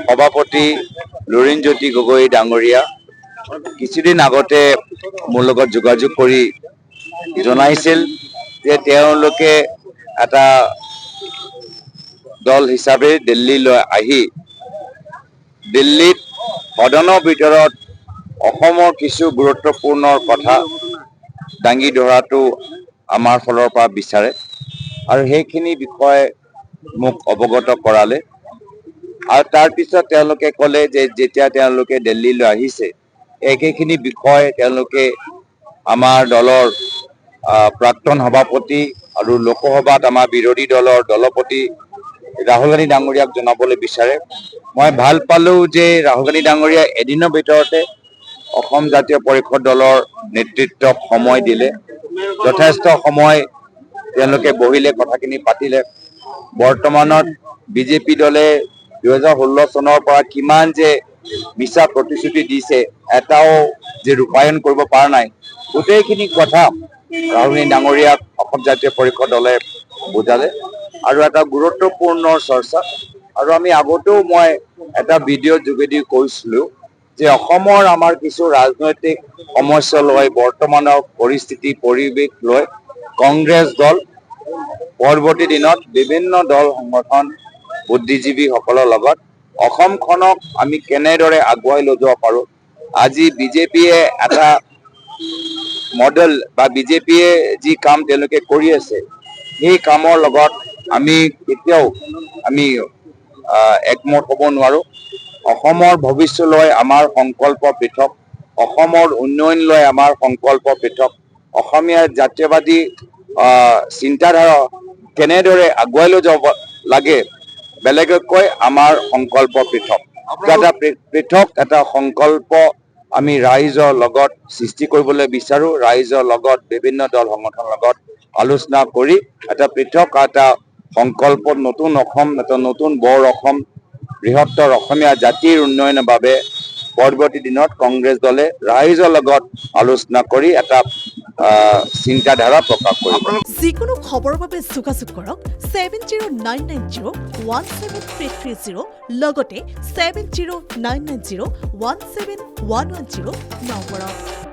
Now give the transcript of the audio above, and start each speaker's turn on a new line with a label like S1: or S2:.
S1: সভাপতি লুৰিণজ্যোতি গগৈ ডাঙৰীয়া কিছুদিন আগতে মোৰ লগত যোগাযোগ কৰি জনাইছিল যে তেওঁলোকে এটা দল হিচাপে দিল্লীলৈ আহি দিল্লীত সদনৰ ভিতৰত অসমৰ কিছু গুৰুত্বপূৰ্ণ কথা দাঙি ধৰাটো আমাৰ ফালৰ পৰা বিচাৰে আৰু সেইখিনি বিষয়ে মোক অৱগত কৰালে আৰু তাৰ পিছত তেওঁলোকে ক'লে যে যেতিয়া তেওঁলোকে দিল্লীলৈ আহিছে একেখিনি বিষয় তেওঁলোকে আমাৰ দলৰ প্ৰাক্তন সভাপতি আৰু লোকসভাত আমাৰ বিৰোধী দলৰ দলপতি ৰাহুল গান্ধী ডাঙৰীয়াক জনাবলৈ বিচাৰে মই ভাল পালো যে ৰাহুল গান্ধী ডাঙৰীয়া এদিনৰ ভিতৰতে অসম জাতীয় পৰিষদ দলৰ নেতৃত্বক সময় দিলে যথেষ্ট সময় তেওঁলোকে বহিলে কথাখিনি পাতিলে বৰ্তমানত বিজেপি দলে 2016 চনৰ পৰা কিমান যে মিছা প্ৰতিশ্ৰুতি দিছে এটাও যে ৰূপায়ণ কৰিব পৰা নাই গোটেইখিনি কথা ৰাহুল গান্ধী ডাঙৰীয়াক অসম জাতীয় পৰিষদ দলে বুজালে আৰু এটা গুৰুত্বপূৰ্ণ চৰ্চা আৰু আমি আগতেও মই এটা ভিডিঅ'ৰ যোগেদি কৈছিলোঁ যে অসমৰ আমাৰ কিছু ৰাজনৈতিক সমস্যা লৈ বৰ্তমানৰ পৰিস্থিতি পৰিৱেশ লৈ কংগ্ৰেছ দল পৰৱৰ্তী দিনত বিভিন্ন দল সংগঠন বুদ্ধিজীৱীসকলৰ লগত অসমখনক আমি কেনেদৰে আগুৱাই লৈ যাব পাৰোঁ আজি বিজেপিয়ে এটা মডেল বা বিজেপিয়ে যি কাম তেওঁলোকে কৰি আছে সেই কামৰ লগত আমি কেতিয়াও আমি একমত হ'ব নোৱাৰোঁ অসমৰ ভৱিষ্যতলৈ আমাৰ সংকল্প পৃথক অসমৰ উন্নয়ন লৈ আমাৰ সংকল্প পৃথক অসমীয়া জাতীয়বাদী চিন্তাধাৰা কেনেদৰে আগুৱাই লৈ যাব লাগে বেলেগকৈ আমাৰ সংকল্প পৃথক এটা পৃথক এটা সংকল্প আমি ৰাইজৰ লগত সৃষ্টি কৰিবলৈ বিচাৰোঁ ৰাইজৰ লগত বিভিন্ন দল সংগঠনৰ লগত আলোচনা কৰি এটা পৃথক এটা সংকল্প নতুন অসম এটা নতুন বৰ অসম বৃহত্তৰ অসমীয়া জাতিৰ উন্নয়নৰ বাবে পৰৱৰ্তী দিনত কংগ্ৰেছ দলে ৰাইজৰ লগত আলোচনা কৰি এটা চিন্তাধাৰা প্ৰকাশ কৰিব
S2: যিকোনো খবৰৰ বাবে যোগাযোগ কৰক 7099017330 লগতে 7099017110 নম্বৰত